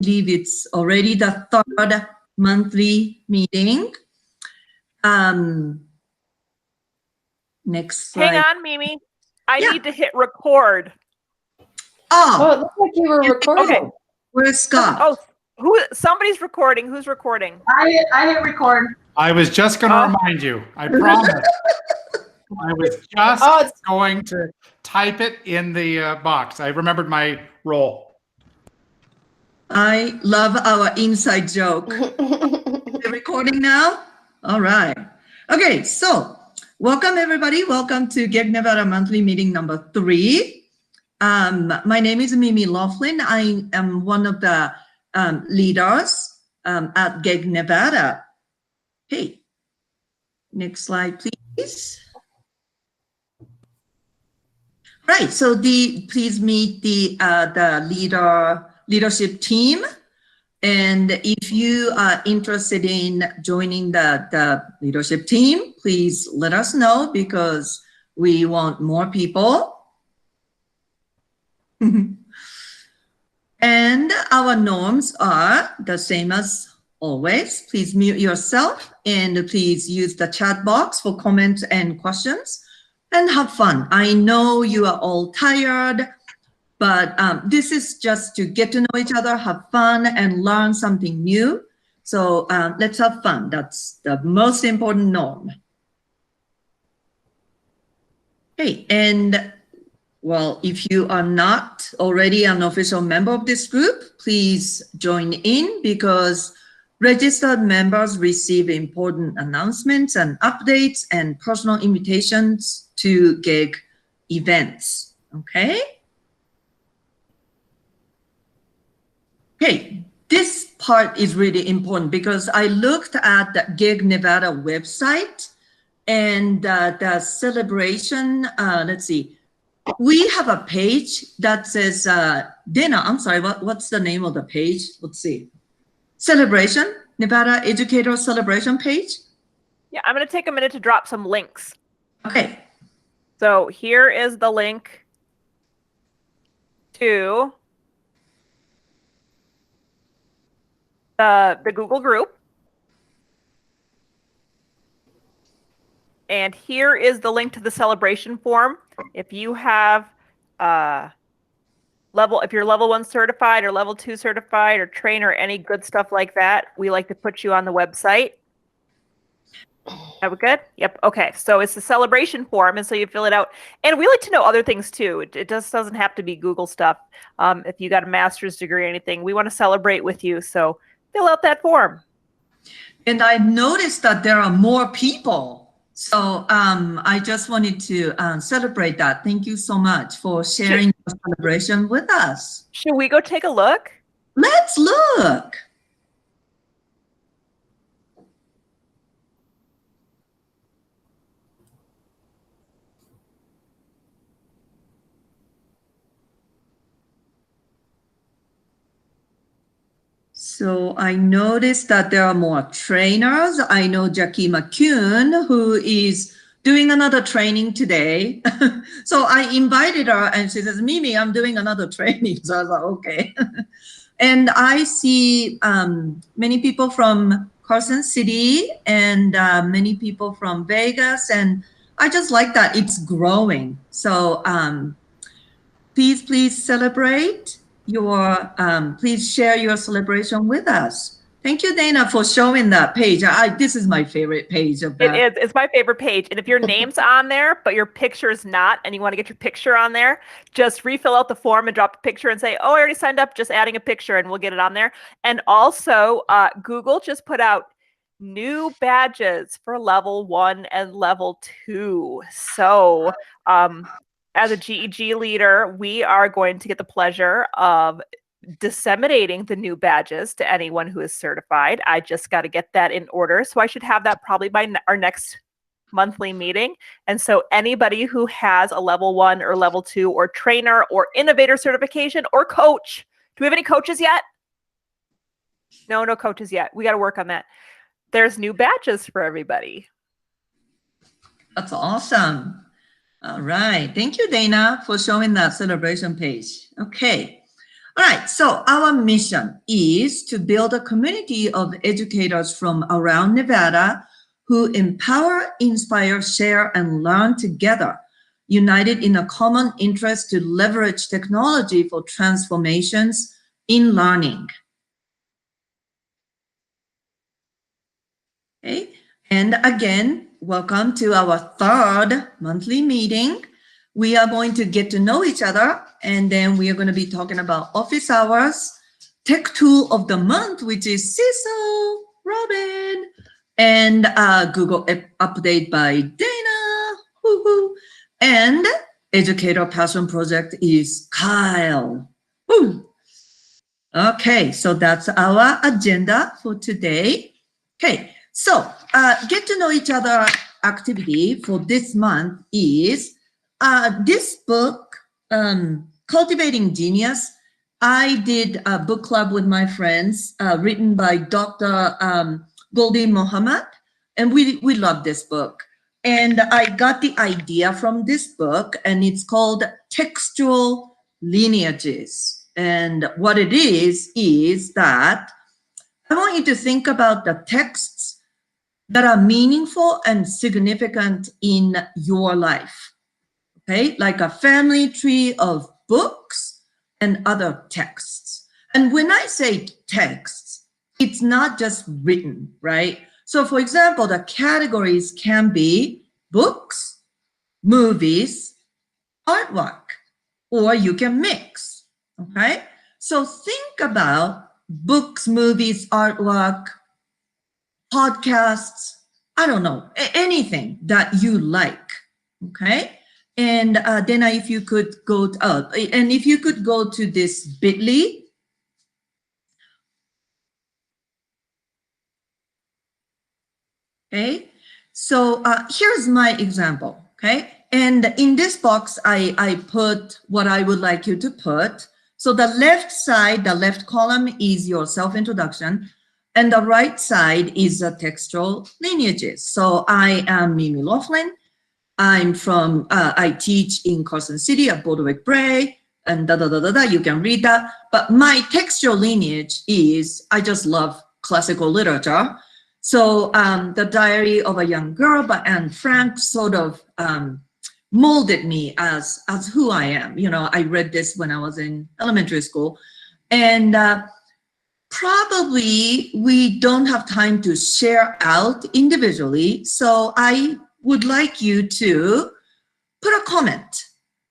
believe it's already the third monthly meeting. Next slide. Hang on, Mimi. I need to hit record. Oh, it looks like you were recording. Okay. Where's Scott? Oh, somebody's recording. Who's recording? I hit record. I was just going to remind you. I promise. I was just going to type it in the box. I remembered my role. I love our inside joke. They're recording now? All right. Okay, so welcome everybody. Welcome to GEG Nevada Monthly Meeting number 3. My name is Mimi Laughlin. I am one of the leaders at GEG Nevada. Hey, next slide, please. Right, so please meet the leadership team. And if you are interested in joining the leadership team, please let us know because we want more people. And our norms are the same as always. Please mute yourself and please use the chat box for comments and questions and have fun. I know you are all tired, but this is just to get to know each other, have fun, and learn something new. So let's have fun. That's the most important norm. Okay, and well, if you are not already an official member of this group, please join in because registered members receive important announcements and updates and personal invitations to GEG events, okay? Okay, this part is really important because I looked at the GEG Nevada website and the celebration, let's see. We have a page that says, Dana, I'm sorry, what's the name of the page? Let's see. Celebration, Nevada Educator Celebration page. Yeah, I'm going to take a minute to drop some links. Okay. So here is the link to the Google group. And here is the link to the celebration form. If you have if you're level 1 certified or level 2 certified or trainer, any good stuff like that, we like to put you on the website. Are we good? Yep. Okay. So it's the celebration form, and so you fill it out. And we like to know other things too. It just doesn't have to be Google stuff. If you got a master's degree or anything, we want to celebrate with you. So fill out that form. And I noticed that there are more people. So I just wanted to celebrate that. Thank you so much for sharing your celebration with us. Should we go take a look? Let's look. So I noticed that there are more trainers. I know Jackie McCune, who is doing another training today. So I invited her and she says, Mimi, I'm doing another training. So I was like, okay. And I see many people from Carson City and many people from Vegas. And I just like that it's growing. So please celebrate. Please share your celebration with us. Thank you, Dana, for showing that page. This is my favorite page of that. It is. It's my favorite page. And if your name's on there, but your picture is not, and you want to get your picture on there, just refill out the form and drop a picture and say, oh, I already signed up, just adding a picture, and we'll get it on there. And also, Google just put out new badges for level 1 and level 2. So, as a GEG leader, we are going to get the pleasure of disseminating the new badges to anyone who is certified. I just got to get that in order. So I should have that probably by our next monthly meeting. And so anybody who has a level 1 or level 2 or trainer or innovator certification or coach, do we have any coaches yet? No coaches yet. We got to work on that. There's new badges for everybody. That's awesome. All right. Thank you, Dana, for showing that celebration page. Okay. All right, so our mission is to build a community of educators from around Nevada who empower, inspire, share, and learn together, united in a common interest to leverage technology for transformations in learning. Okay, and again, welcome to our third monthly meeting. We are going to get to know each other, and then we are going to be talking about office hours, tech tool of the month, which is Cecil, Robin, and Google update by Dana, woo-hoo. And educator passion project is Kyle. Woo. Okay, so that's our agenda for today. Okay, so get to know each other activity for this month is this book, Cultivating Genius. I did a book club with my friends, written by Dr. Goldie Mohammed, and we love this book. And I got the idea from this book, and it's called Textual Lineages. And what it is that I want you to think about the texts that are meaningful and significant in your life, okay? Like a family tree of books and other texts. And when I say texts, it's not just written, right? So for example, the categories can be books, movies, artwork, or you can mix, okay? So think about books, movies, artwork, podcasts, I don't know, anything that you like, okay? And then if you could go to this bit.ly, okay? So here's my example, okay? And in this box, I put what I would like you to put. So the left side, the left column is your self-introduction, and the right side is the textual lineages. So I am Mimi Laughlin. I'm from, I teach in Carson City at Boardwalk Bray, and you can read that. But my textual lineage is, I just love classical literature. So The Diary of a Young Girl by Anne Frank sort of molded me as who I am. You know, I read this when I was in elementary school. And probably we don't have time to share out individually. So I would like you to put a comment.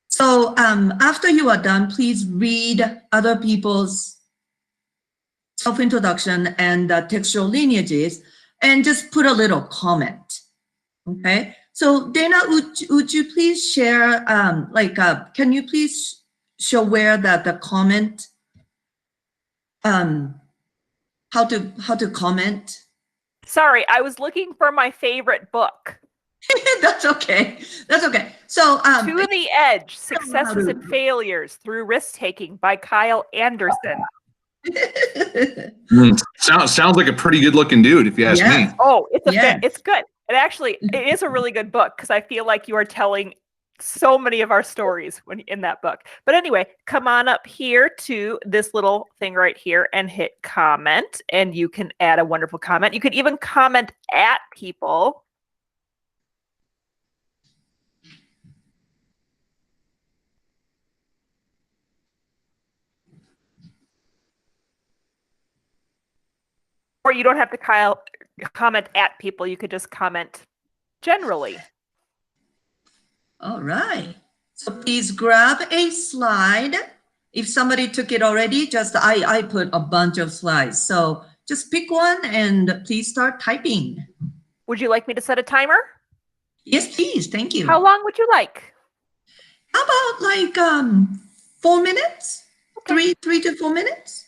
So after you are done, please read other people's self-introduction and textual lineages and just put a little comment, okay? So Dana, would you please share, can you please show where the comment, how to comment? Sorry, I was looking for my favorite book. That's okay. That's okay. So To the Edge, Successes and Failures Through Risk-Taking by Kyle Anderson. Sounds like a pretty good looking dude, if you ask me. Oh, it's good. It actually, it is a really good book because I feel like you are telling so many of our stories when in that book. But anyway, come on up here to this little thing right here and hit comment, and you can add a wonderful comment. You could even comment at people. Or you don't have to comment at people. You could just comment generally. All right. So please grab a slide. If somebody took it already, just I put a bunch of slides. So just pick one and please start typing. Would you like me to set a timer? Yes, please. Thank you. How long would you like? How about like 4 minutes? Okay. 3 to 4 minutes?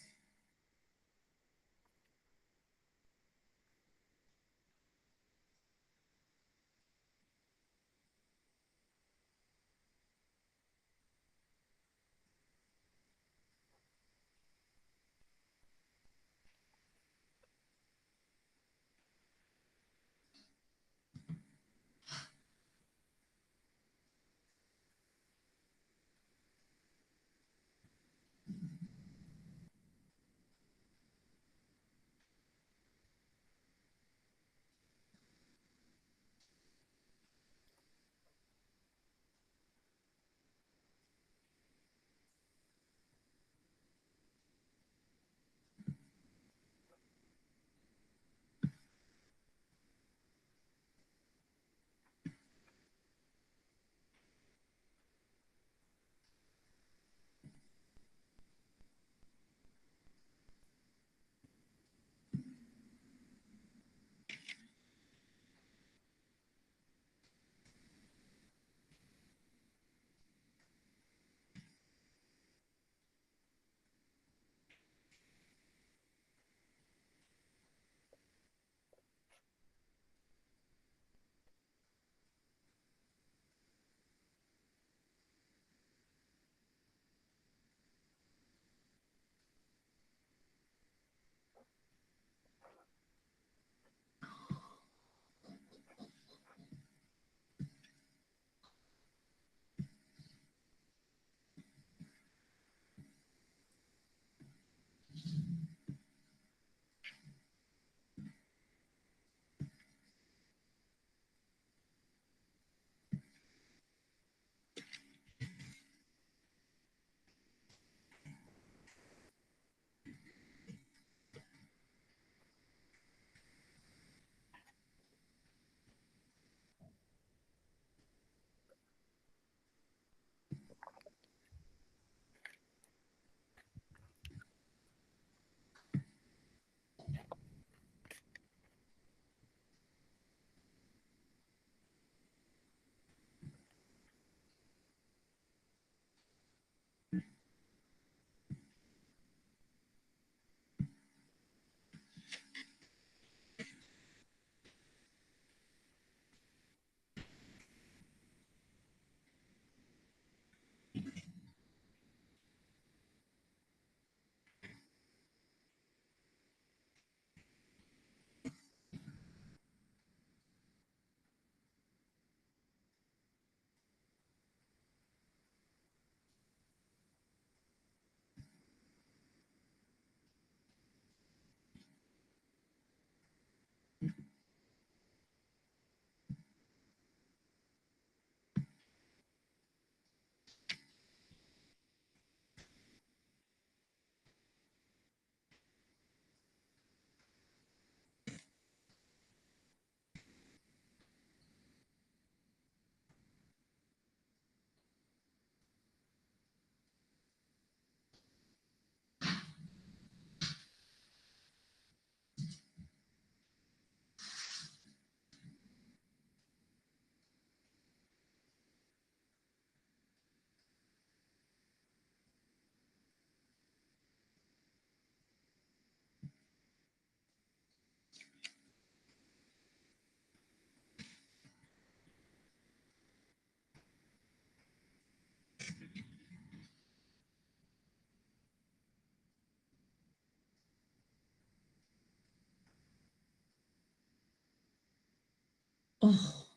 Oh.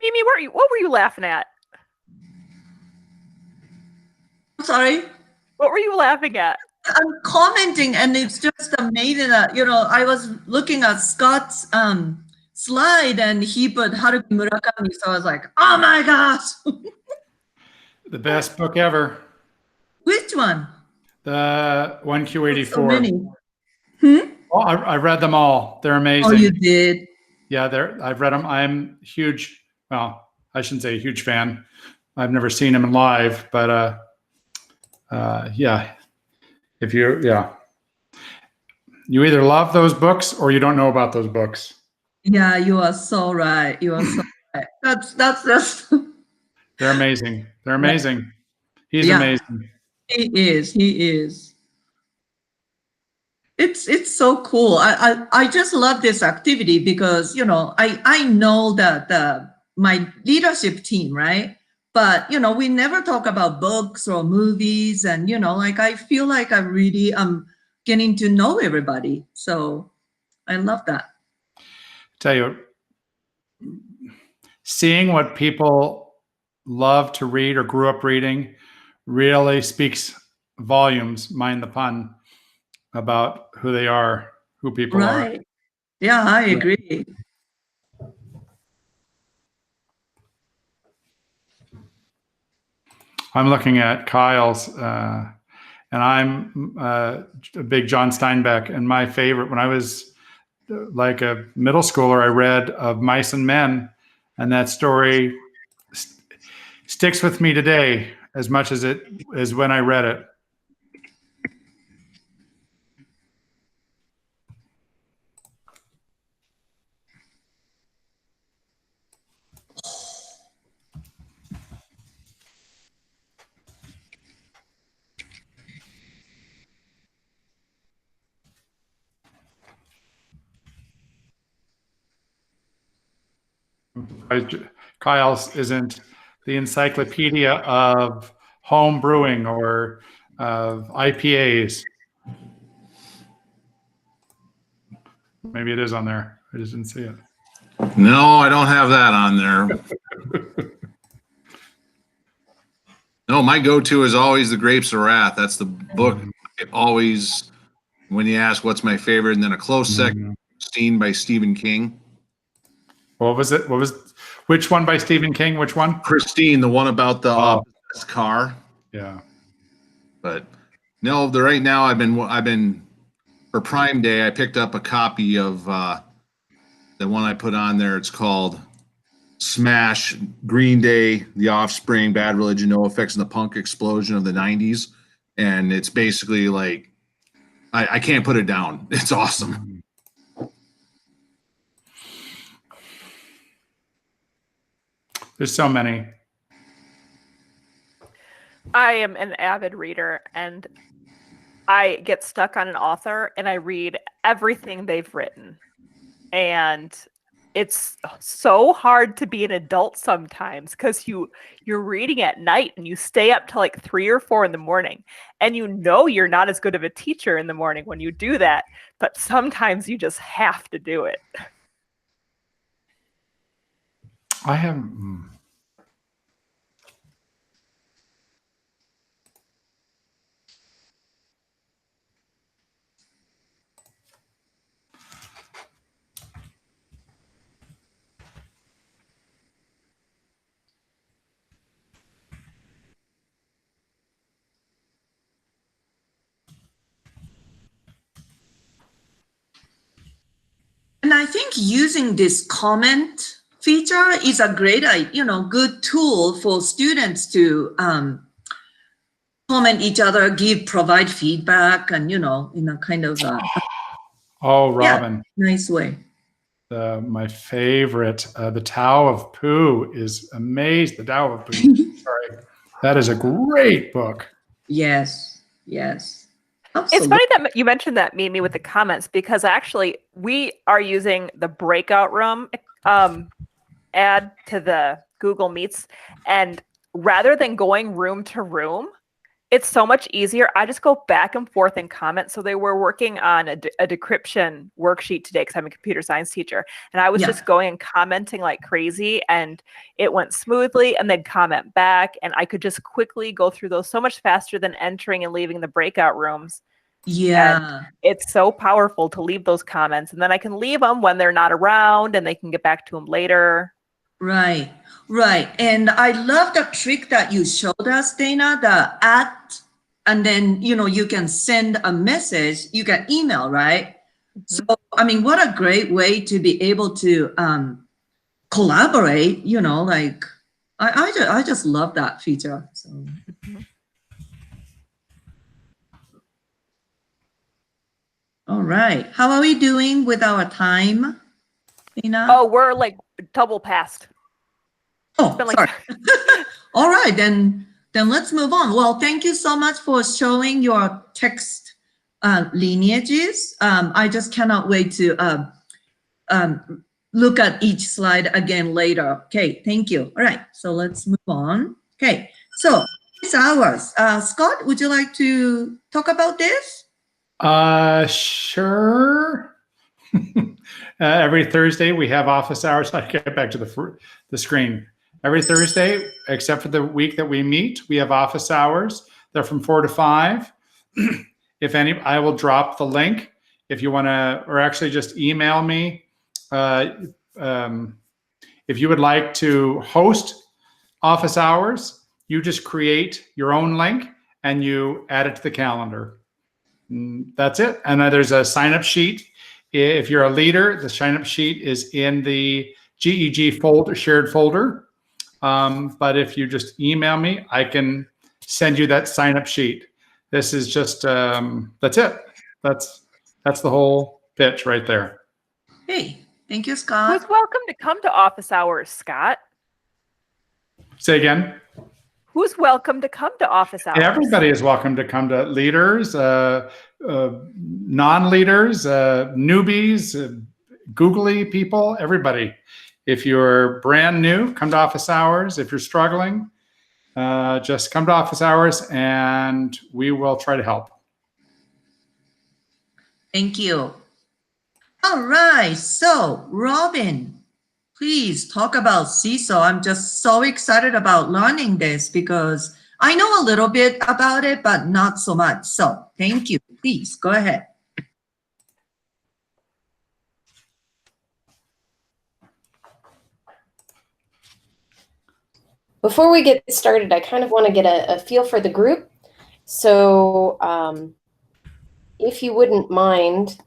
Mimi, what were you laughing at? Sorry? What were you laughing at? I'm commenting, and it's just amazing that, I was looking at Scott's slide, and he put Haruki Murakami, so I was like, oh my gosh. The best book ever. Which one? The 1Q84. So many. Oh, I read them all. They're amazing. Oh, you did? Yeah, I've read them. I'm huge. Well, I shouldn't say a huge fan. I've never seen him live, but yeah. If you either love those books or you don't know about those books. Yeah, you are so right. You are so right. That's They're amazing. They're amazing. He's amazing. He is. He is. It's so cool. I just love this activity because, I know that my leadership team, right? But, we never talk about books or movies, and, I feel like I really am getting to know everybody. So I love that. Tell you, seeing what people love to read or grew up reading really speaks volumes, mind the pun, about who they are, who people are. Yeah, I agree. I'm looking at Kyle's, and I'm a big John Steinbeck. And my favorite, when I was like a middle schooler, I read Of Mice and Men, and that story sticks with me today as much as it is when I read it. Kyle's isn't the encyclopedia of home brewing or of IPAs. Maybe it is on there. I just didn't see it. No, I don't have that on there. No, my go-to is always The Grapes of Wrath. That's the book. It always, when you ask what's my favorite, and then a close second, Christine by Stephen King. What was it? Which one by Stephen King? Which one? Christine, the one about the car. Yeah. But no, right now I've been for Prime Day, I picked up a copy of the one I put on there. It's called Smash, Green Day, The Offspring, Bad Religion, No Effects, and the Punk Explosion of the 90s. And it's basically like I can't put it down. It's awesome. There's so many. I am an avid reader, and I get stuck on an author and I read everything they've written. And it's so hard to be an adult sometimes because you're reading at night and you stay up till like 3 or 4 in the morning, and you know you're not as good of a teacher in the morning when you do that, but sometimes you just have to do it. I have. And I think using this comment feature is a great, good tool for students to comment each other, provide feedback, and, in a kind of Oh, Robin. Nice way. My favorite, The Tao of Pooh is amazing. The Tao of Pooh. Sorry. That is a great book. Yes, yes. It's Absolutely. funny that you mentioned that, Mimi, with the comments, because actually we are using the breakout room add to the Google Meets, and rather than going room to room, it's so much easier. I just go back and forth and comment. So they were working on a decryption worksheet today because I'm a computer science teacher. And I was just going and commenting like crazy, and it went smoothly, and they'd comment back. And I could just quickly go through those so much faster than entering and leaving the breakout rooms. Yeah. And it's so powerful to leave those comments. And then I can leave them when they're not around and they can get back to them later. Right, right. And I love the trick that you showed us, Dana, the at, and then, you can send a message, you can email, right? Mm-hmm. So, I mean, what a great way to be able to collaborate, like, I just love that feature. So. Mm-hmm. All right. How are we doing with our time, Dana? Oh, we're like double past. Oh, sorry. All right, then let's move on. Well, thank you so much for showing your text lineages. I just cannot wait to look at each slide again later. Okay, thank you. All right, so let's move on. Okay, so it's ours. Scott, would you like to talk about this? Sure. Every Thursday we have office hours. I get back to the screen. Every Thursday, except for the week that we meet, we have office hours. They're from 4 to 5. If any, I will drop the link if you want to, or actually just email me. If you would like to host office hours, you just create your own link and you add it to the calendar. That's it. And there's a sign-up sheet. If you're a leader, the sign-up sheet is in the GEG folder, shared folder. But if you just email me, I can send you that sign-up sheet. This is just, that's it. That's the whole pitch right there. Hey, thank you, Scott. Who's welcome to come to office hours, Scott? Say again. Who's welcome to come to office hours? Everybody is welcome to come to leaders, non-leaders, newbies, googly people, everybody. If you're brand new, come to office hours. If you're struggling, just come to office hours and we will try to help. Thank you. All right, so Robin, please talk about Seesaw. I'm just so excited about learning this because I know a little bit about it, but not so much. So thank you. Please go ahead. Before we get started, I kind of want to get a feel for the group. So if you wouldn't mind,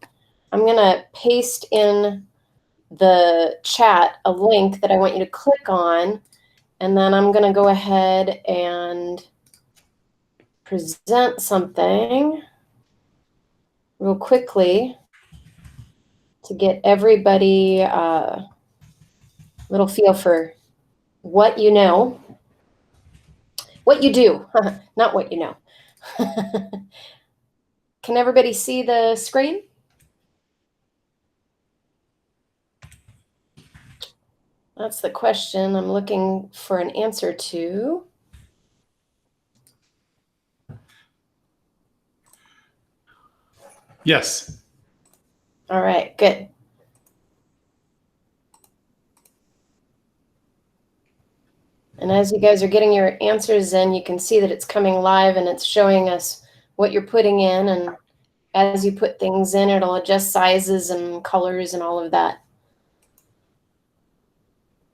I'm going to paste in the chat a link that I want you to click on, and then I'm going to go ahead and present something real quickly to get everybody little feel for what you know, what you do, not what you know. Can everybody see the screen? That's the question I'm looking for an answer to. Yes. All right, good. And as you guys are getting your answers in, you can see that it's coming live and it's showing us what you're putting in. And as you put things in, it'll adjust sizes and colors and all of that.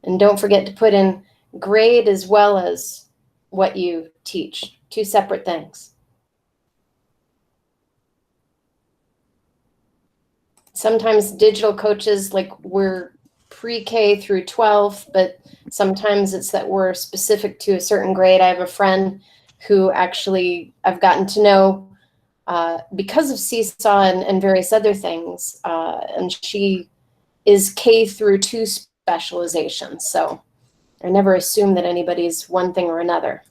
And don't forget to put in grade as well as what you teach, 2 separate things. Sometimes digital coaches, like we're pre-K through 12, but sometimes it's that we're specific to a certain grade. I have a friend who actually I've gotten to know because of Seesaw and various other things, and she is K through 2 specialization. So I never assume that anybody's one thing or another.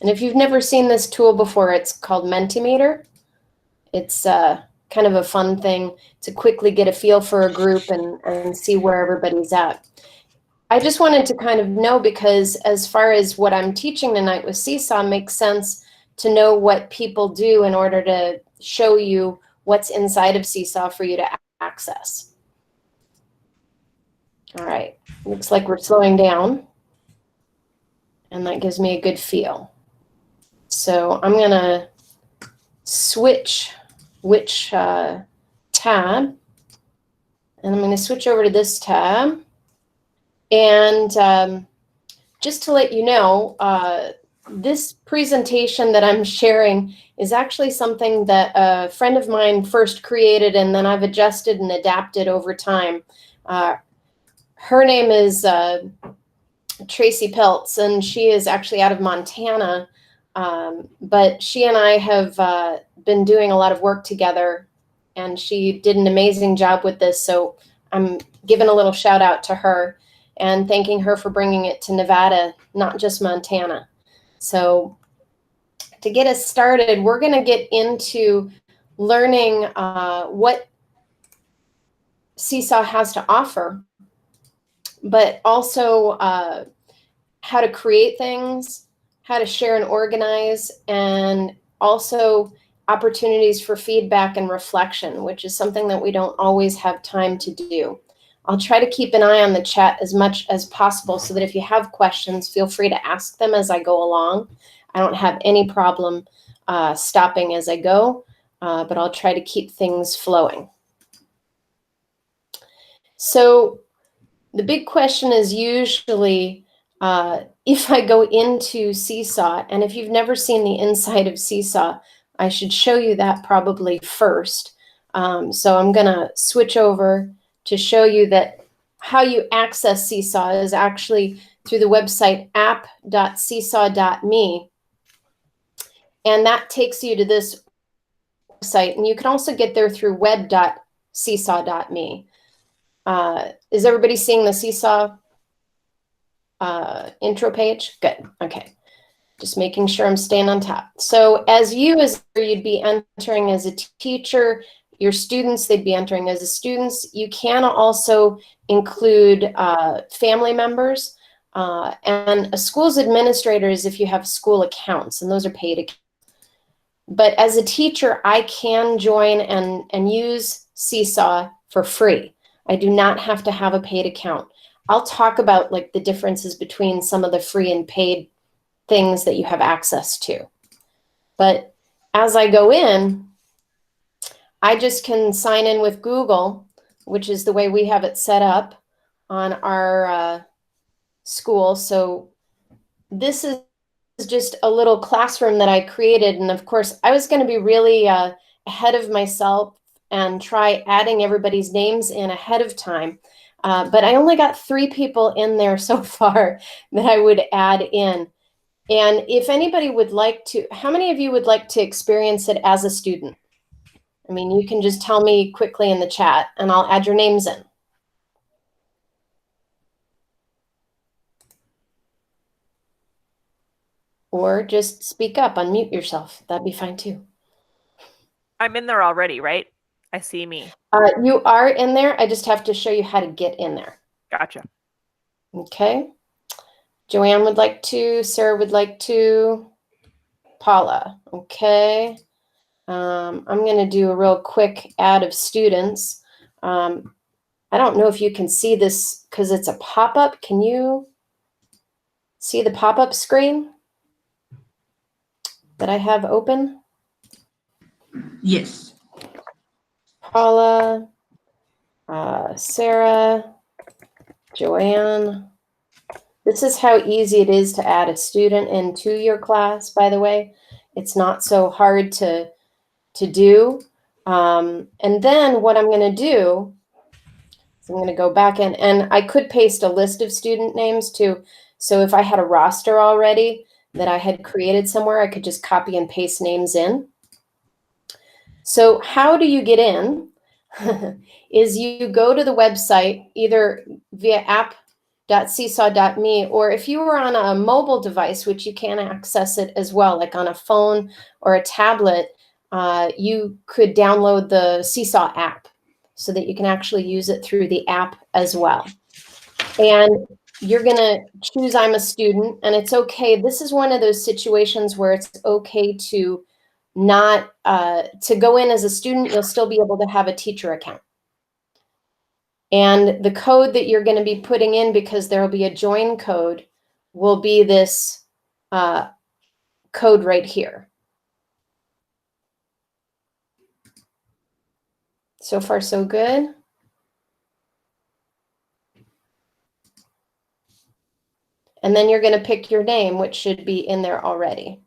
And if you've never seen this tool before, it's called Mentimeter. It's kind of a fun thing to quickly get a feel for a group and see where everybody's at. I just wanted to kind of know, because as far as what I'm teaching tonight with Seesaw makes sense to know what people do in order to show you what's inside of Seesaw for you to access. All right, looks like we're slowing down, and that gives me a good feel. So I'm gonna switch which tab, and I'm gonna switch over to this tab. And just to let you know, this presentation that I'm sharing is actually something that a friend of mine first created, and then I've adjusted and adapted over time. Her name is Tracy Peltz, and she is actually out of Montana, but she and I have been doing a lot of work together, and she did an amazing job with this, so I'm giving a little shout out to her and thanking her for bringing it to Nevada, not just Montana. So to get us started, we're going to get into learning what Seesaw has to offer, but also how to create things, how to share and organize, and also opportunities for feedback and reflection, which is something that we don't always have time to do. I'll try to keep an eye on the chat as much as possible so that if you have questions, feel free to ask them as I go along. I don't have any problem stopping as I go, but I'll try to keep things flowing. So the big question is usually if I go into Seesaw, and if you've never seen the inside of Seesaw, I should show you that probably first. So I'm going to switch over to show you that how you access Seesaw is actually through the website app.seesaw.me. And that takes you to this website. And you can also get there through web.seesaw.me. Is everybody seeing the Seesaw intro page? Good. Okay. Just making sure I'm staying on top. So as you'd be entering as a teacher, your students, they'd be entering as students. You can also include family members and a school's administrators if you have school accounts, and those are paid accounts. But as a teacher, I can join and use Seesaw for free. I do not have to have a paid account. I'll talk about like the differences between some of the free and paid things that you have access to. But as I go in, I just can sign in with Google, which is the way we have it set up on our school. So this is just a little classroom that I created. And of course, I was going to be really ahead of myself and try adding everybody's names in ahead of time. But I only got 3 people in there so far that I would add in. And if anybody would like to, how many of you would like to experience it as a student? I mean, you can just tell me quickly in the chat and I'll add your names in. Or just speak up, unmute yourself. That'd be fine too. I'm in there already, right? I see me. You are in there. I just have to show you how to get in there. Gotcha. Okay. Joanne would like to, Sarah would like to, Paula. Okay. I'm going to do a real quick add of students. I don't know if you can see this because it's a pop-up. Can you see the pop-up screen that I have open? Yes. Paula, Sarah, Joanne. This is how easy it is to add a student into your class, by the way. It's not so hard to do. And then what I'm going to do is I'm going to go back in, and I could paste a list of student names too. So if I had a roster already that I had created somewhere, I could just copy and paste names in. So how do you get in? Is you go to the website either via app.seesaw.me, or if you were on a mobile device, which you can access it as well, like on a phone or a tablet, you could download the Seesaw app so that you can actually use it through the app as well. And you're going to choose I'm a student, and it's okay. This is one of those situations where it's okay to not to go in as a student. You'll still be able to have a teacher account. And the code that you're going to be putting in, because there will be a join code, will be this code right here. So far, so good. And then you're going to pick your name, which should be in there already.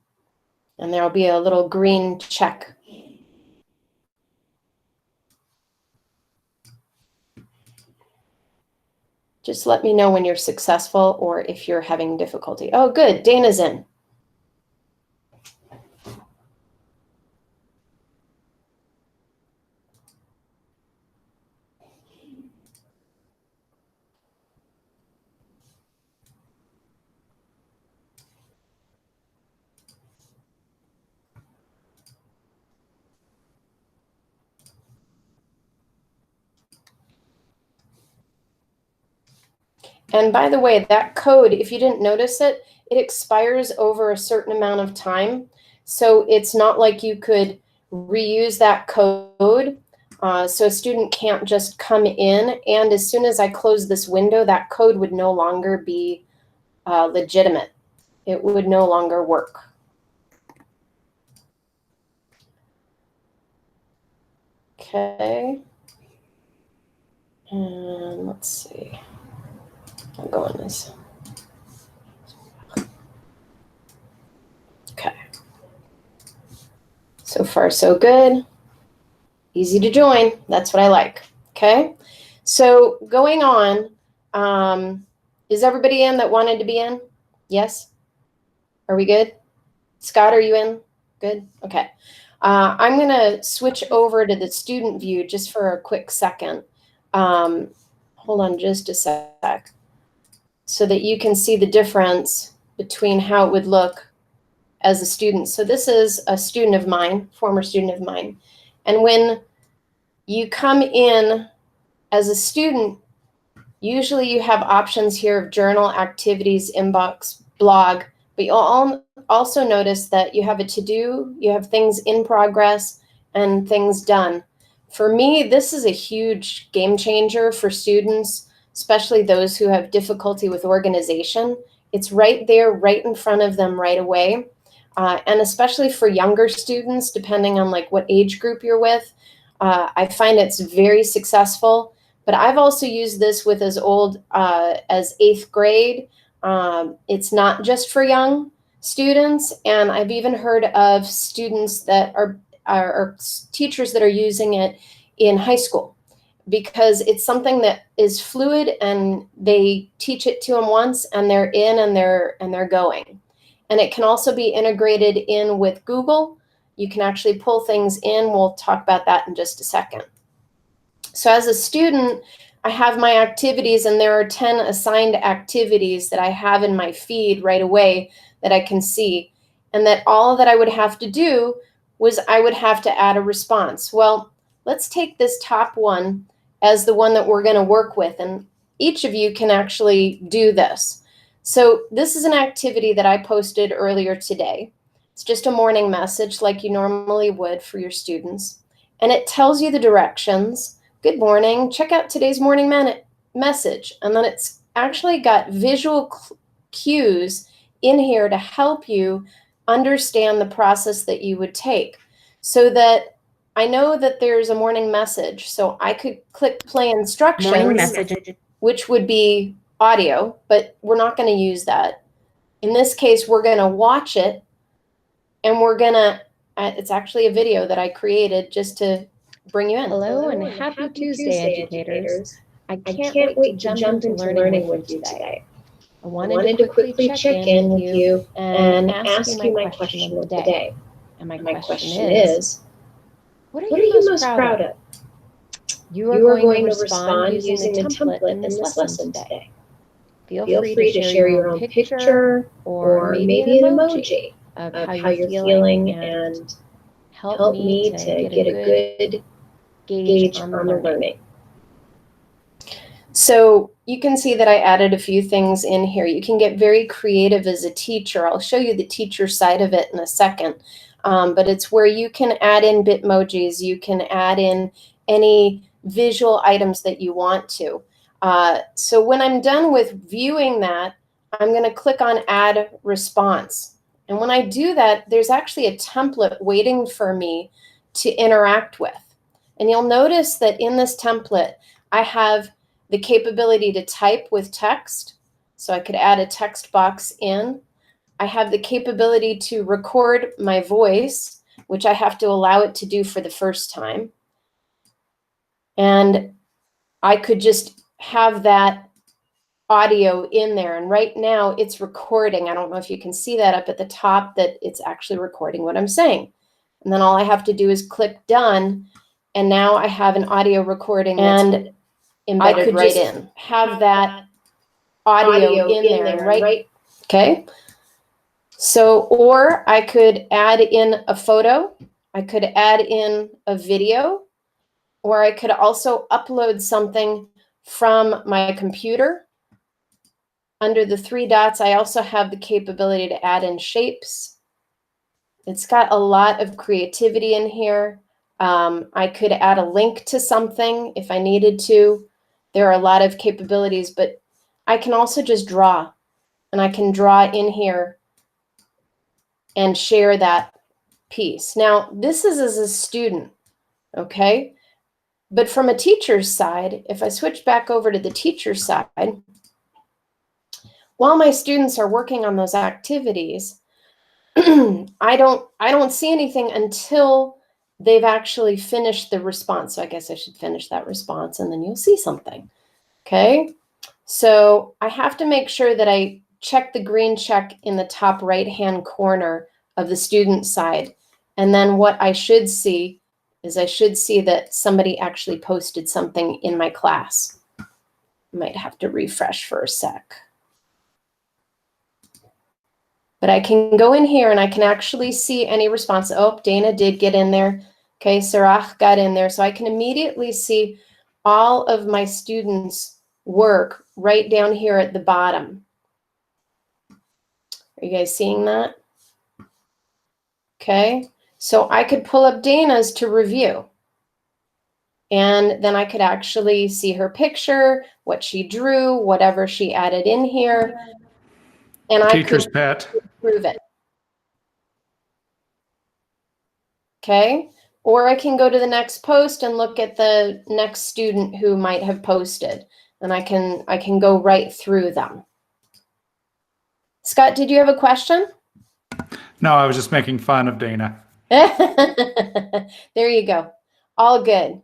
And there will be a little green check. Just let me know when you're successful or if you're having difficulty. Oh, good. Dana's in. And by the way, that code, if you didn't notice it, it expires over a certain amount of time. So it's not like you could reuse that code. So a student can't just come in, and as soon as I close this window, that code would no longer be legitimate. It would no longer work. Okay. And let's see. I'll go on this. Okay. So far, so good. Easy to join. That's what I like. Okay. So going on, is everybody in that wanted to be in? Yes? Are we good? Scott, are you in? Good? Okay. I'm going to switch over to the student view just for a quick second. Hold on just a sec, so that you can see the difference between how it would look as a student. So this is a student of mine, former student of mine. And when you come in as a student, usually you have options here of journal, activities, inbox, blog, but you'll also notice that you have a to-do, you have things in progress, and things done. For me, this is a huge game changer for students, especially those who have difficulty with organization. It's right there, right in front of them right away. And especially for younger students, depending on like what age group you're with, I find it's very successful. But I've also used this with as old as 8th grade. It's not just for young students. And I've even heard of students that are teachers that are using it in high school, because it's something that is fluid and they teach it to them once and they're in and they're going. And it can also be integrated in with Google. You can actually pull things in. We'll talk about that in just a second. So as a student, I have my activities, and there are 10 assigned activities that I have in my feed right away that I can see. And that all that I would have to do was I would have to add a response. Well, let's take this top one as the one that we're going to work with. And each of you can actually do this. So this is an activity that I posted earlier today. It's just a morning message like you normally would for your students. And it tells you the directions. Good morning. Check out today's morning message. And then it's actually got visual cues in here to help you understand the process that you would take, so that I know that there's a morning message. So I could click play instructions, Morning message, which would be audio, but we're not going to use that. In this case, we're going to watch it, and we're going to, it's actually a video that I created just to bring you in. Hello and happy Tuesday, educators. I can't wait to jump into learning with you today. I wanted to quickly check in with you and ask you my question of the day. And my question is, what are you most proud of? You are going to respond using the template in this lesson today. Feel free to share your own picture or maybe an emoji of how you're feeling, and help me to get a good gauge on the learning. So you can see that I added a few things in here. You can get very creative as a teacher. I'll show you the teacher side of it in a second. But it's where you can add in Bitmojis. You can add in any visual items that you want to. So when I'm done with viewing that, I'm going to click on Add Response. And when I do that, there's actually a template waiting for me to interact with. And you'll notice that in this template, I have the capability to type with text. So I could add a text box in. I have the capability to record my voice, which I have to allow it to do for the first time. And I could just have that audio in there. And right now it's recording. I don't know if you can see that up at the top, that it's actually recording what I'm saying. And then all I have to do is click done. And now I have an audio recording and embedded right in. Have that audio in there, right? Okay. So, or I could add in a photo, I could add in a video, or I could also upload something from my computer. Under the three dots, I also have the capability to add in shapes. It's got a lot of creativity in here. I could add a link to something if I needed to. There are a lot of capabilities, but I can also just draw, and I can draw in here and share that piece. Now, this is as a student, okay? But from a teacher's side, if I switch back over to the teacher's side, while my students are working on those activities, I don't see anything until they've actually finished the response. So I guess I should finish that response, and then you'll see something, okay? So I have to make sure that I check the green check in the top right-hand corner of the student side. And then what I should see is I should see that somebody actually posted something in my class. Might have to refresh for a sec. But I can go in here and I can actually see any response. Oh, Dana did get in there. Okay, Sarah got in there. So I can immediately see all of my students' work right down here at the bottom. Are you guys seeing that? Okay, so I could pull up Dana's to review. And then I could actually see her picture, what she drew, whatever she added in here. And I Teacher's could pet. approve it. Okay, or I can go to the next post and look at the next student who might have posted. And I can go right through them. Scott, did you have a question? No, I was just making fun of Dana. There you go. All good.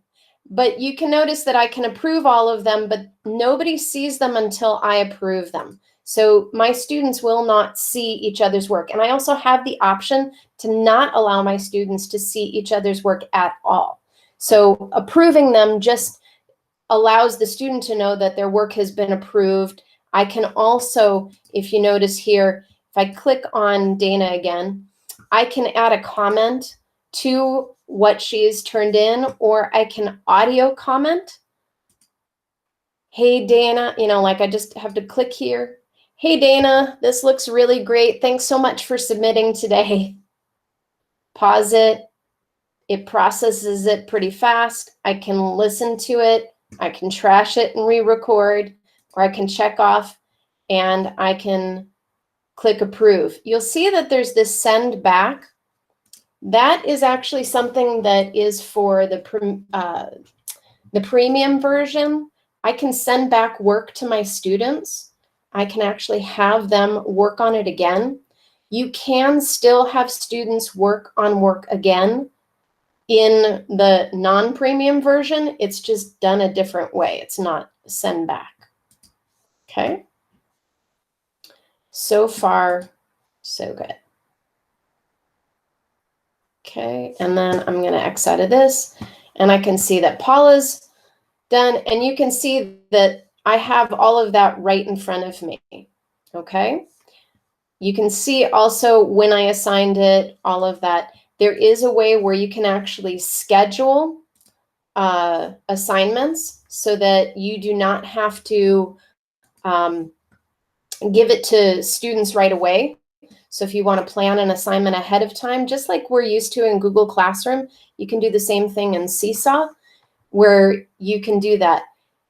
But you can notice that I can approve all of them, but nobody sees them until I approve them. So my students will not see each other's work. And I also have the option to not allow my students to see each other's work at all. So approving them just allows the student to know that their work has been approved. I can also, if you notice here, if I click on Dana again, I can add a comment to what she's turned in, or I can audio comment. Hey, Dana, you know, like I just have to click here. Hey, Dana, this looks really great. Thanks so much for submitting today. Pause it. It processes it pretty fast. I can listen to it. I can trash it and re-record, or I can check off and I can click approve. You'll see that there's this send back. That is actually something that is for the premium version. I can send back work to my students. I can actually have them work on it again. You can still have students work on work again in the non-premium version. It's just done a different way. It's not send back. Okay. So far, so good. Okay, and then I'm going to X out of this, and I can see that Paula's done, and you can see that I have all of that right in front of me. Okay. You can see also when I assigned it, all of that. There is a way where you can actually schedule assignments so that you do not have to give it to students right away. So if you want to plan an assignment ahead of time, just like we're used to in Google Classroom, you can do the same thing in Seesaw, where you can do that.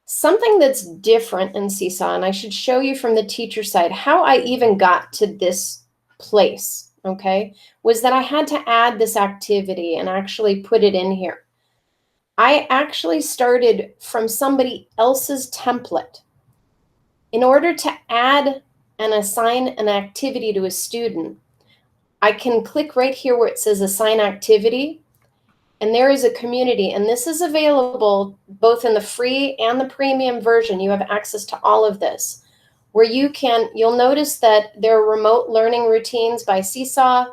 Something that's different in Seesaw, and I should show you from the teacher side how I even got to this place, okay, was that I had to add this activity and actually put it in here. I actually started from somebody else's template. In order to add and assign an activity to a student, I can click right here where it says assign activity, and there is a community, and this is available both in the free and the premium version. You have access to all of this, where you'll notice that there are remote learning routines by Seesaw.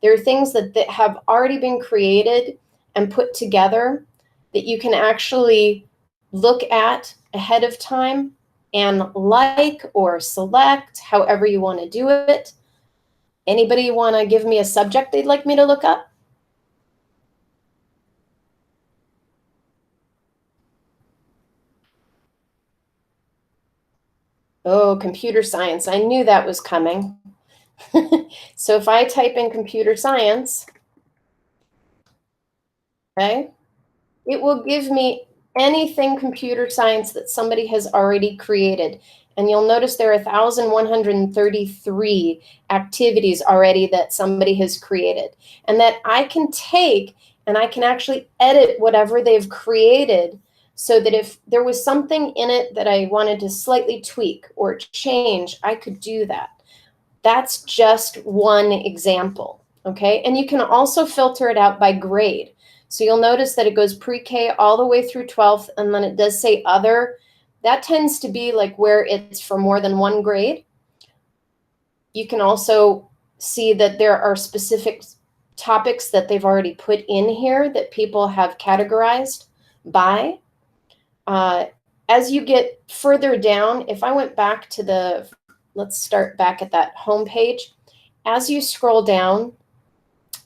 There are things that have already been created and put together that you can actually look at ahead of time and like or select however you want to do it. Anybody want to give me a subject they'd like me to look up? Oh, computer science. I knew that was coming. So if I type in computer science, okay, it will give me anything computer science that somebody has already created. And you'll notice there are 1,133 activities already that somebody has created, and that I can take and I can actually edit whatever they've created, so that if there was something in it that I wanted to slightly tweak or change, I could do that. That's just one example, okay? And you can also filter it out by grade. So you'll notice that it goes pre-K all the way through 12th, and then it does say other. That tends to be like where it's for more than one grade. You can also see that there are specific topics that they've already put in here that people have categorized by. As you get further down, if I went back to let's start back at that home page. As you scroll down,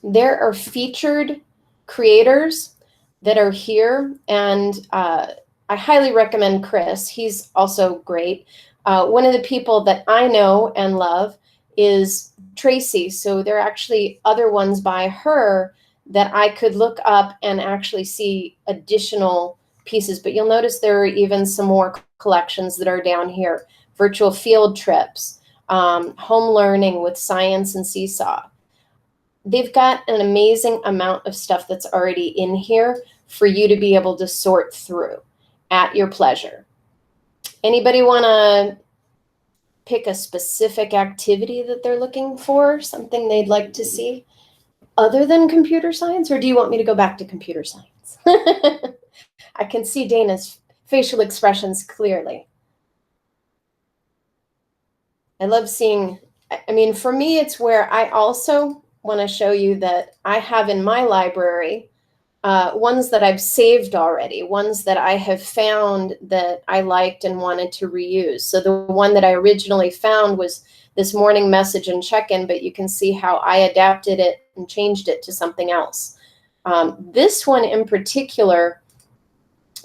there are featured creators that are here, and I highly recommend Chris. He's also great. One of the people that I know and love is Tracy. So there are actually other ones by her that I could look up and actually see additional pieces. But you'll notice there are even some more collections that are down here. Virtual field trips, home learning with science and Seesaw. They've got an amazing amount of stuff that's already in here for you to be able to sort through at your pleasure. Anybody want to pick a specific activity that they're looking for, something they'd like to see other than computer science, or do you want me to go back to computer science? I can see Dana's facial expressions clearly. I love seeing, I mean, for me, it's where I also want to show you that I have in my library ones that I've saved already, ones that I have found that I liked and wanted to reuse. So the one that I originally found was this morning message and check-in, but you can see how I adapted it and changed it to something else. This one in particular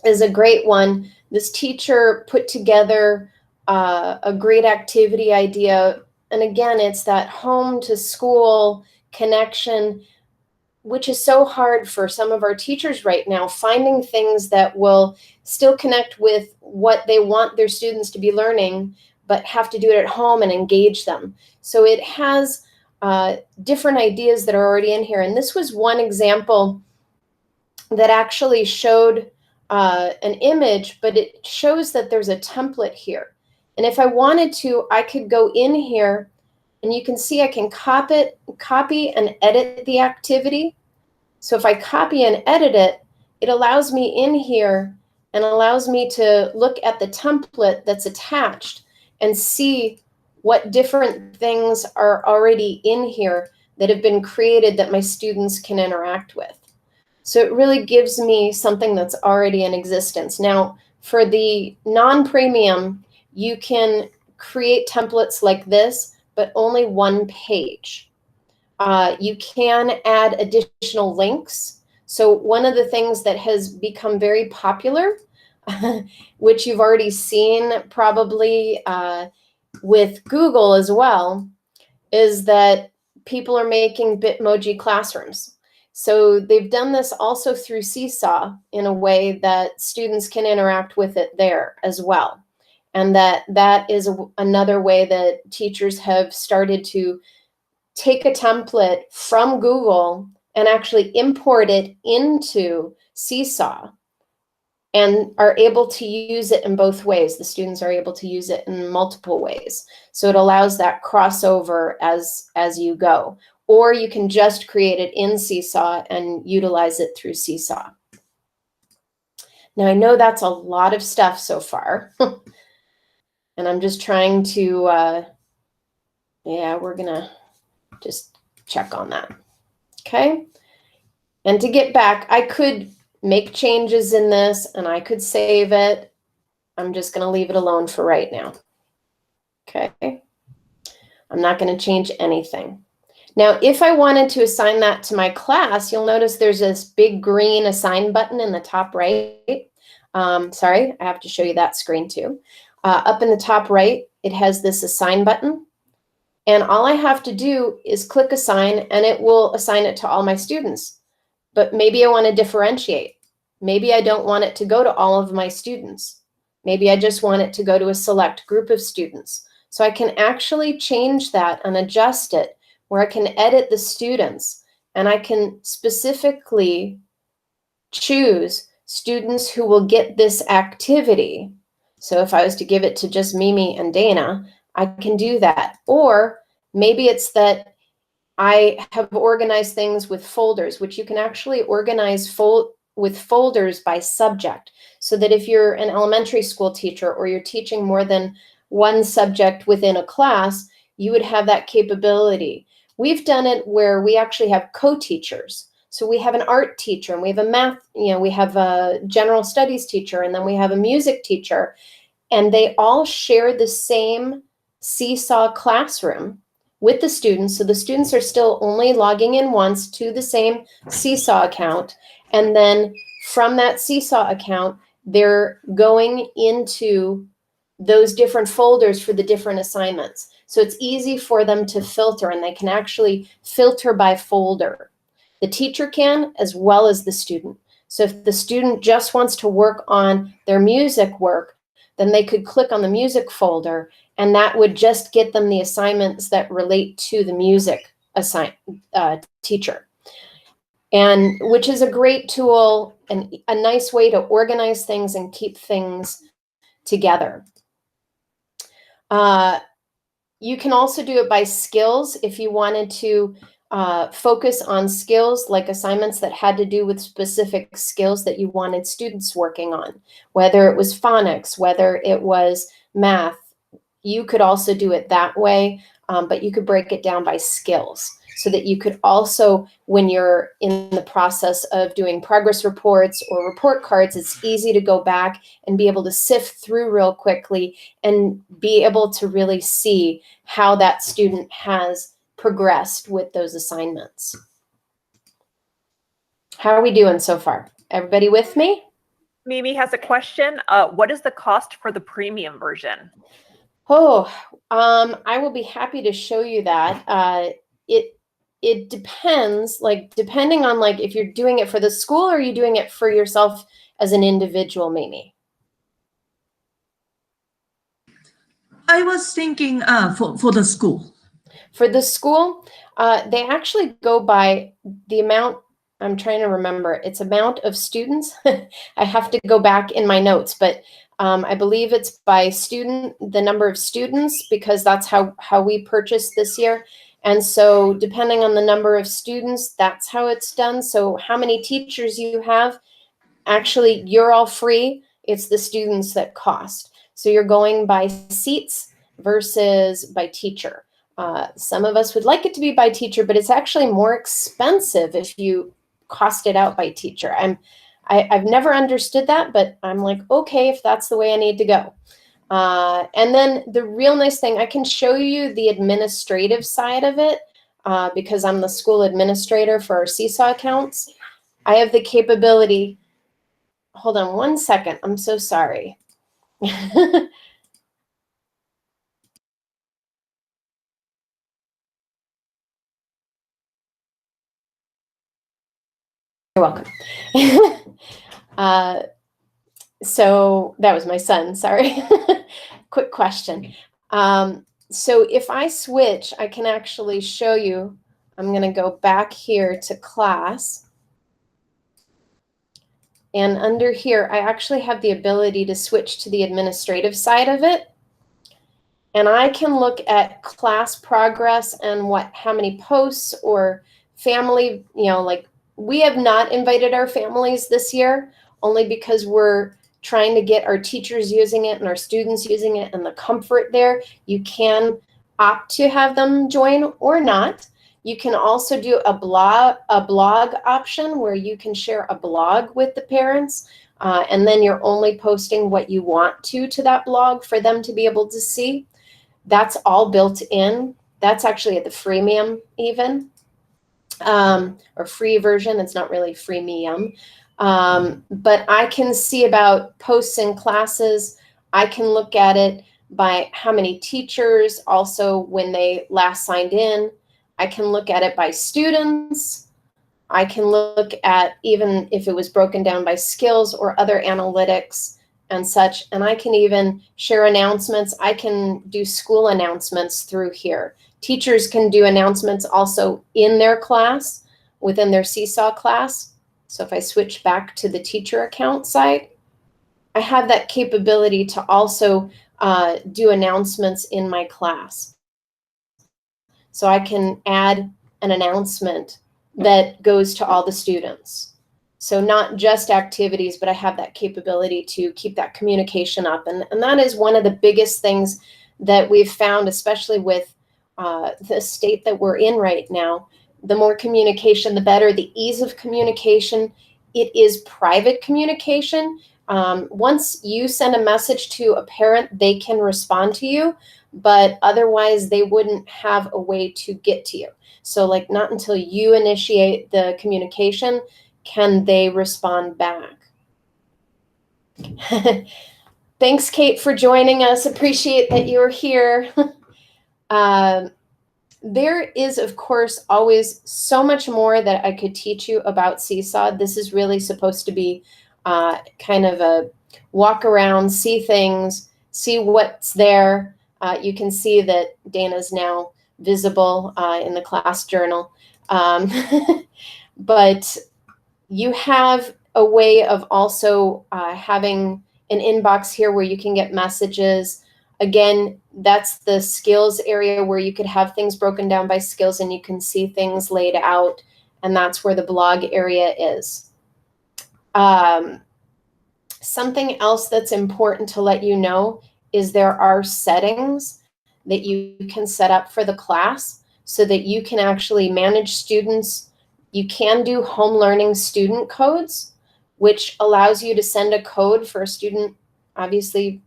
is a great one. This teacher put together a great activity idea. And again, it's that home to school connection, which is so hard for some of our teachers right now, finding things that will still connect with what they want their students to be learning, but have to do it at home and engage them. So it has different ideas that are already in here. And this was one example that actually showed an image, but it shows that there's a template here. And if I wanted to, I could go in here and you can see I can copy and edit the activity. So if I copy and edit it, it allows me in here and allows me to look at the template that's attached and see what different things are already in here that have been created that my students can interact with. So it really gives me something that's already in existence. Now, for the non-premium, you can create templates like this, but only one page. You can add additional links. So one of the things that has become very popular, which you've already seen probably with Google as well, is that people are making Bitmoji classrooms. So they've done this also through Seesaw in a way that students can interact with it there as well. And that is another way that teachers have started to take a template from Google and actually import it into Seesaw and are able to use it in both ways. The students are able to use it in multiple ways. So it allows that crossover as you go. Or you can just create it in Seesaw and utilize it through Seesaw. Now, I know that's a lot of stuff so far. And I'm just trying to, yeah, we're going to just check on that. Okay. And to get back, I could make changes in this and I could save it. I'm just going to leave it alone for right now. Okay. I'm not going to change anything. Now, if I wanted to assign that to my class, you'll notice there's this big green assign button in the top right. Sorry, I have to show you that screen too. Up in the top right, it has this assign button. And all I have to do is click assign and it will assign it to all my students. But maybe I want to differentiate. Maybe I don't want it to go to all of my students. Maybe I just want it to go to a select group of students. So I can actually change that and adjust it where I can edit the students and I can specifically choose students who will get this activity. So if I was to give it to just Mimi and Dana, I can do that. Or maybe it's that I have organized things with folders, which you can actually organize with folders by subject. So that if you're an elementary school teacher or you're teaching more than one subject within a class, you would have that capability. We've done it where we actually have co-teachers. So we have an art teacher and we have a math, we have a general studies teacher, and then we have a music teacher, and they all share the same Seesaw classroom with the students. So the students are still only logging in once to the same Seesaw account. And then from that Seesaw account, they're going into those different folders for the different assignments. So it's easy for them to filter, and they can actually filter by folder. The teacher can, as well as the student. So if the student just wants to work on their music work, then they could click on the music folder, and that would just get them the assignments that relate to the music teacher. And which is a great tool and a nice way to organize things and keep things together. You can also do it by skills if you wanted to focus on skills like assignments that had to do with specific skills that you wanted students working on, whether it was phonics, whether it was math, you could also do it that way, but you could break it down by skills so that you could also, when you're in the process of doing progress reports or report cards, it's easy to go back and be able to sift through real quickly and be able to really see how that student has progressed with those assignments. How are we doing so far? Everybody with me? Mimi has a question. What is the cost for the premium version? Oh, I will be happy to show you that. It depends, like depending on like if you're doing it for the school or are you doing it for yourself as an individual, Mimi? I was thinking for the school. For the school, they actually go by the amount. I'm trying to remember. It's amount of students. I have to go back in my notes, but I believe it's by student, the number of students, because that's how we purchased this year. And so depending on the number of students, that's how it's done. So how many teachers you have, actually, you're all free. It's the students that cost. So you're going by seats versus by teacher. Some of us would like it to be by teacher, but it's actually more expensive if you cost it out by teacher. I've never understood that, but I'm like, okay, if that's the way I need to go. And then the real nice thing, I can show you the administrative side of it because I'm the school administrator for our Seesaw accounts. I have the capability. Hold on one second. I'm so sorry. You're welcome. So that was my son, sorry. Quick question. So if I switch, I can actually show you. I'm going to go back here to class. And under here, I actually have the ability to switch to the administrative side of it. And I can look at class progress and how many posts or family, like we have not invited our families this year only because we're trying to get our teachers using it and our students using it and the comfort there. You can opt to have them join or not. You can also do a blog option where you can share a blog with the parents and then you're only posting what you want to that blog for them to be able to see. That's all built in. That's actually at the freemium even, or free version. It's not really freemium. But I can see about posts and classes. I can look at it by how many teachers, also when they last signed in. I can look at it by students. I can look at even if it was broken down by skills or other analytics and such. And I can even share announcements. I can do school announcements through here. Teachers can do announcements also in their class, within their Seesaw class. So if I switch back to the teacher account side, I have that capability to also do announcements in my class. So I can add an announcement that goes to all the students. So not just activities, but I have that capability to keep that communication up. And that is one of the biggest things that we've found, especially with the state that we're in right now. The more communication, the better. The ease of communication. It is private communication. Once you send a message to a parent, they can respond to you, but otherwise they wouldn't have a way to get to you. So like not until you initiate the communication can they respond back. Thanks, Kate, for joining us. Appreciate that you're here. There is, of course, always so much more that I could teach you about Seesaw. This is really supposed to be kind of a walk around, see things, see what's there. You can see that Dana's now visible in the class journal. But you have a way of also having an inbox here where you can get messages. Again, that's the skills area where you could have things broken down by skills and you can see things laid out. And that's where the blog area is. Something else that's important to let you know is there are settings that you can set up for the class so that you can actually manage students. You can do home learning student codes, which allows you to send a code for a student. Obviously,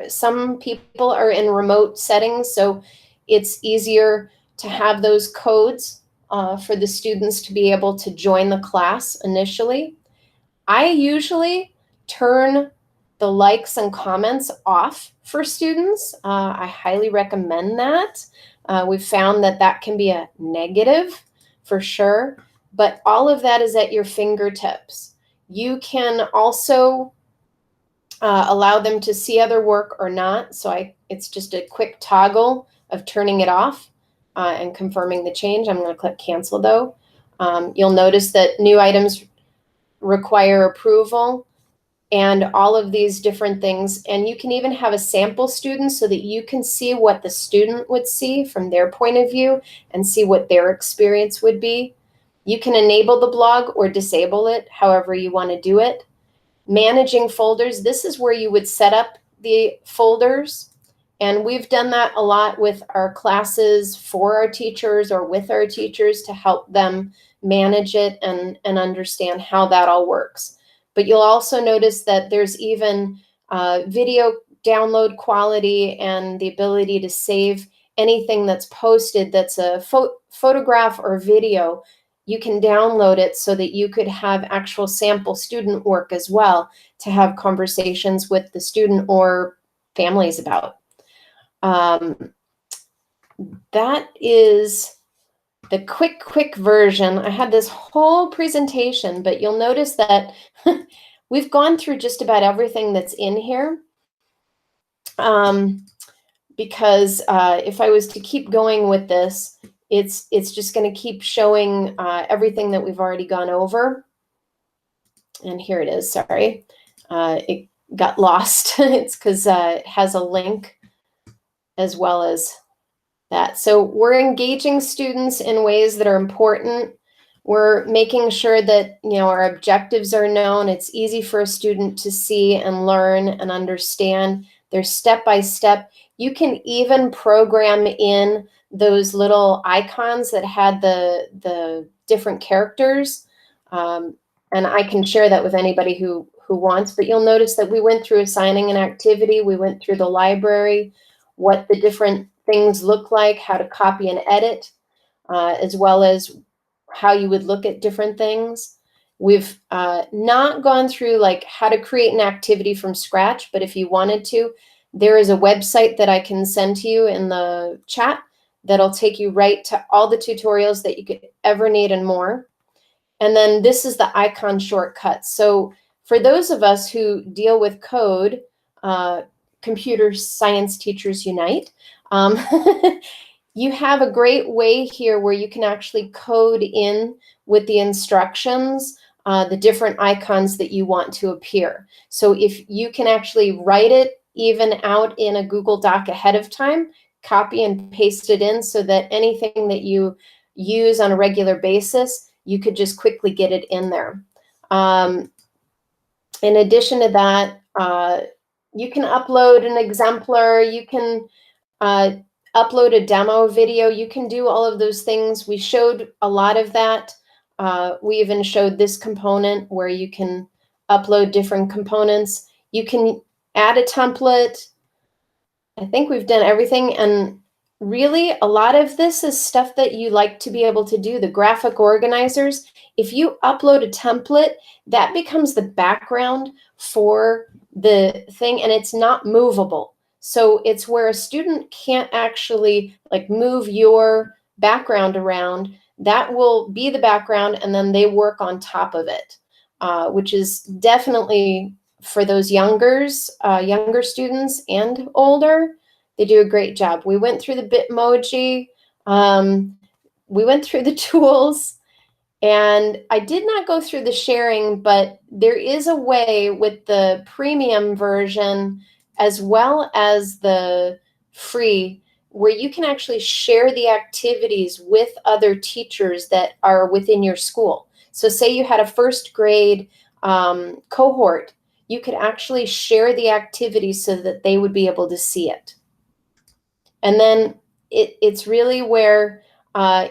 some people are in remote settings, so it's easier to have those codes for the students to be able to join the class initially. I usually turn the likes and comments off for students. I highly recommend that. We've found that that can be a negative for sure, but all of that is at your fingertips. You can also allow them to see other work or not. So it's just a quick toggle of turning it off and confirming the change. I'm going to click cancel though. You'll notice that new items require approval and all of these different things. And you can even have a sample student so that you can see what the student would see from their point of view and see what their experience would be. You can enable the blog or disable it, however you want to do it. Managing folders, this is where you would set up the folders. And we've done that a lot with our classes for our teachers or with our teachers to help them manage it and understand how that all works. But you'll also notice that there's even video download quality and the ability to save anything that's posted that's a photograph or video. You can download it so that you could have actual sample student work as well to have conversations with the student or families about. That is the quick version. I had this whole presentation, but you'll notice that we've gone through just about everything that's in here. Because if I was to keep going with this, it's just going to keep showing everything that we've already gone over. And here it is, sorry. It got lost. It's because it has a link as well as that. So we're engaging students in ways that are important. We're making sure that, you know, our objectives are known. It's easy for a student to see and learn and understand. There's step-by-step. You can even program in those little icons that had the different characters. And I can share that with anybody who wants, but you'll notice that we went through assigning an activity. We went through the library, what the different things look like, how to copy and edit, as well as how you would look at different things. We've not gone through like how to create an activity from scratch, but if you wanted to, there is a website that I can send to you in the chat that'll take you right to all the tutorials that you could ever need and more. And then this is the icon shortcut. So for those of us who deal with code, Computer Science Teachers Unite, you have a great way here where you can actually code in with the instructions, the different icons that you want to appear. So if you can actually write it even out in a Google Doc ahead of time, copy and paste it in so that anything that you use on a regular basis, you could just quickly get it in there. In addition to that, you can upload an exemplar, you can upload a demo video, you can do all of those things. We showed a lot of that. We even showed this component where you can upload different components. You can add a template. I think we've done everything. And really, a lot of this is stuff that you like to be able to do. The graphic organizers, if you upload a template, that becomes the background for the thing, and it's not movable. So it's where a student can't actually like move your background around. That will be the background, and then they work on top of it, which is definitely for those younger students and older. They do a great job. We went through the Bitmoji. We went through the tools. And I did not go through the sharing, but there is a way with the premium version as well as the free where you can actually share the activities with other teachers that are within your school. So say you had a first grade cohort, you could actually share the activity so that they would be able to see it. And then it's really where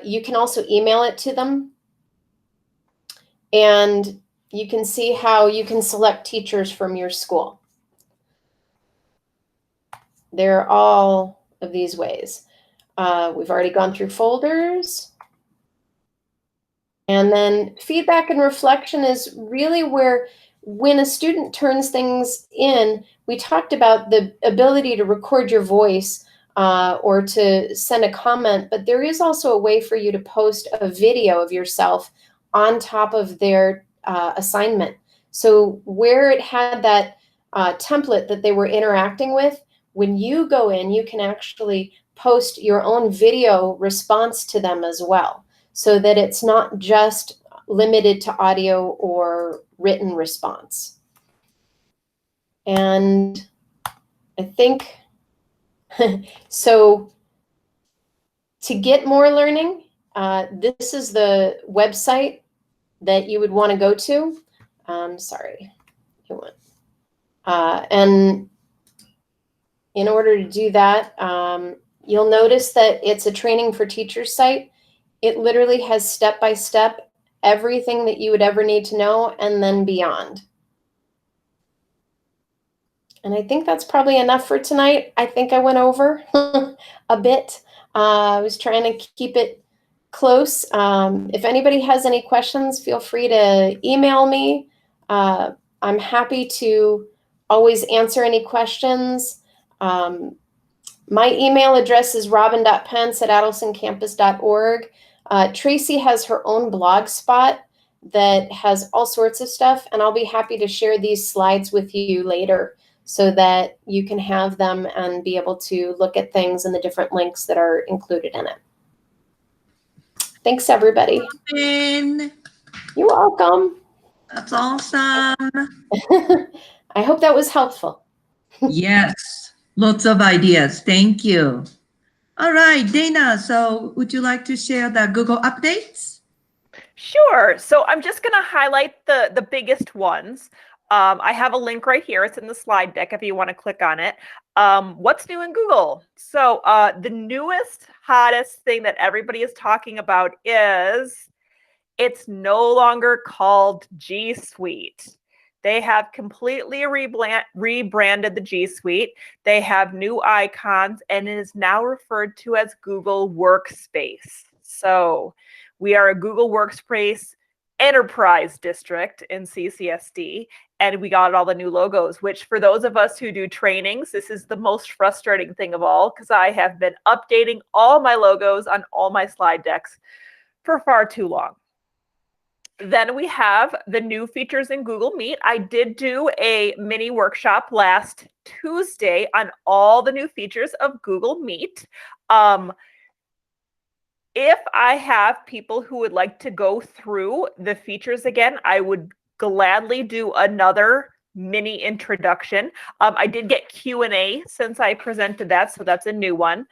you can also email it to them. And you can see how you can select teachers from your school. There are all of these ways. We've already gone through folders. And then feedback and reflection is really where, when a student turns things in, we talked about the ability to record your voice or to send a comment, but there is also a way for you to post a video of yourself on top of their assignment. So where it had that template that they were interacting with, when you go in, you can actually post your own video response to them as well, so that it's not just limited to audio or written response. And I think, so to get more learning, this is the website that you would want to go to. Sorry, and in order to do that, you'll notice that it's a training for teachers site. It literally has step-by-step everything that you would ever need to know and then beyond. And I think that's probably enough for tonight. I think I went over a bit. I was trying to keep it close. If anybody has any questions, feel free to email me. I'm happy to always answer any questions. My email address is robin.pence@adelsoncampus.org. Tracy has her own blog spot that has all sorts of stuff, and I'll be happy to share these slides with you later so that you can have them and be able to look at things and the different links that are included in it. Thanks, everybody. Robin, You're welcome. that's awesome. I hope that was helpful. Yes, lots of ideas. Thank you. All right, Dana, so would you like to share the Google updates? Sure. So I'm just going to highlight the biggest ones. I have a link right here. It's in the slide deck if you want to click on it. What's new in Google? So the newest, hottest thing that everybody is talking about is it's no longer called G Suite. They have completely rebranded the G Suite. They have new icons, and it is now referred to as Google Workspace. So we are a Google Workspace enterprise district in CCSD, and we got all the new logos, which for those of us who do trainings, this is the most frustrating thing of all, because I have been updating all my logos on all my slide decks for far too long. Then we have the new features in Google Meet. I did do a mini workshop last Tuesday on all the new features of Google Meet. If I have people who would like to go through the features again, I would gladly do another mini introduction. I did get Q&A since I presented that, so that's a new one.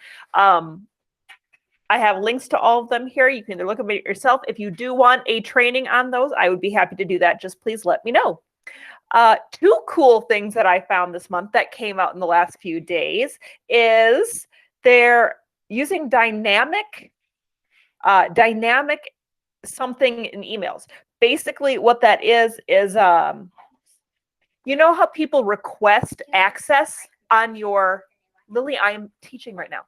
I have links to all of them here. You can either look at it yourself. If you do want a training on those, I would be happy to do that. Just please let me know. Two cool things that I found this month that came out in the last few days is they're using dynamic something in emails. Basically what that is you know how people request access on your, Lily, I am teaching right now.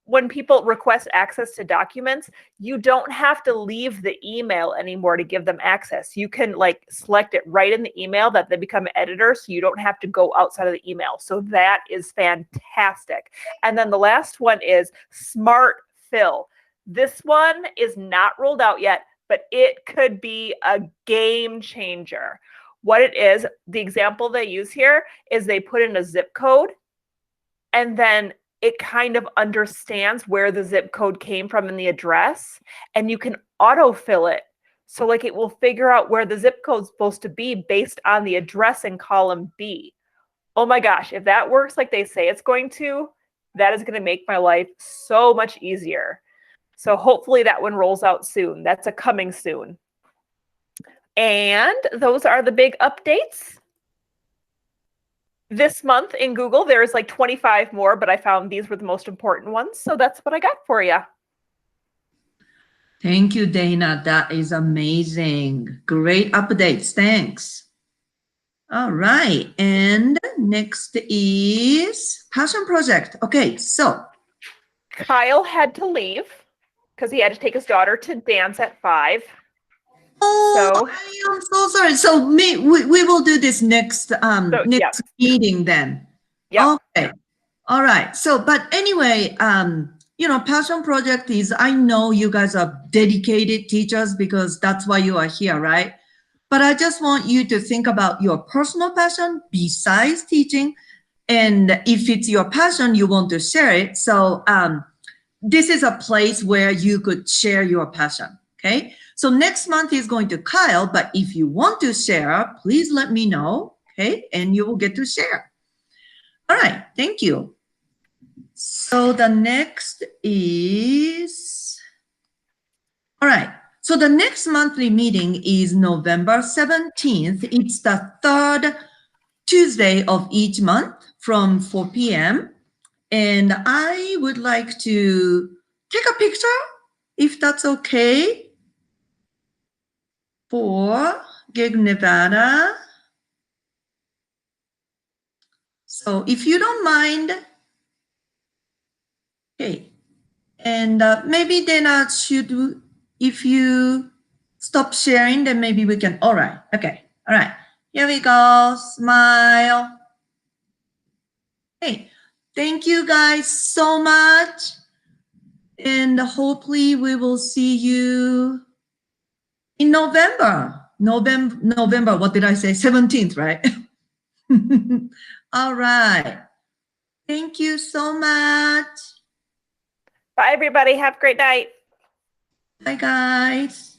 When people request access to documents, you don't have to leave the email anymore to give them access. You can like select it right in the email that they become an editor, so you don't have to go outside of the email. So that is fantastic. And then the last one is Smart Fill. This one is not rolled out yet, but it could be a game changer. What it is, the example they use here is they put in a zip code, and then it kind of understands where the zip code came from in the address, and you can autofill it. So like it will figure out where the zip code is supposed to be based on the address in column B. Oh my gosh, if that works like they say it's going to, that is going to make my life so much easier. So hopefully that one rolls out soon. That's a coming soon. And those are the big updates. This month in Google, there's like 25 more, but I found these were the most important ones. So that's what I got for you. Thank you, Dana. That is amazing. Great updates. Thanks. All right. And next is passion project. Okay, so Kyle had to leave because he had to take his daughter to dance at 5. oh, I am so sorry. So we will do this next next meeting then. Yeah. Okay. All right. So, but anyway, you know, passion project is, I know you guys are dedicated teachers because that's why you are here, right? But I just want you to think about your personal passion besides teaching. And if it's your passion, you want to share it. So this is a place where you could share your passion, okay? So next month is going to Kyle, but if you want to share, please let me know, okay? And you will get to share. All right, thank you. So the next is, all right. So the next monthly meeting is November 17th. It's the third Tuesday of each month from 4 p.m. And I would like to take a picture, if that's okay, for GEG Nevada. So if you don't mind, okay. And maybe then should, if you stop sharing, then maybe we can, all right, okay, all right. Here we go, smile. Hey, thank you guys so much. And hopefully we will see you in November. November, what did I say? 17th, right? All right. Thank you so much. Bye, everybody. Have a great night. Bye, guys.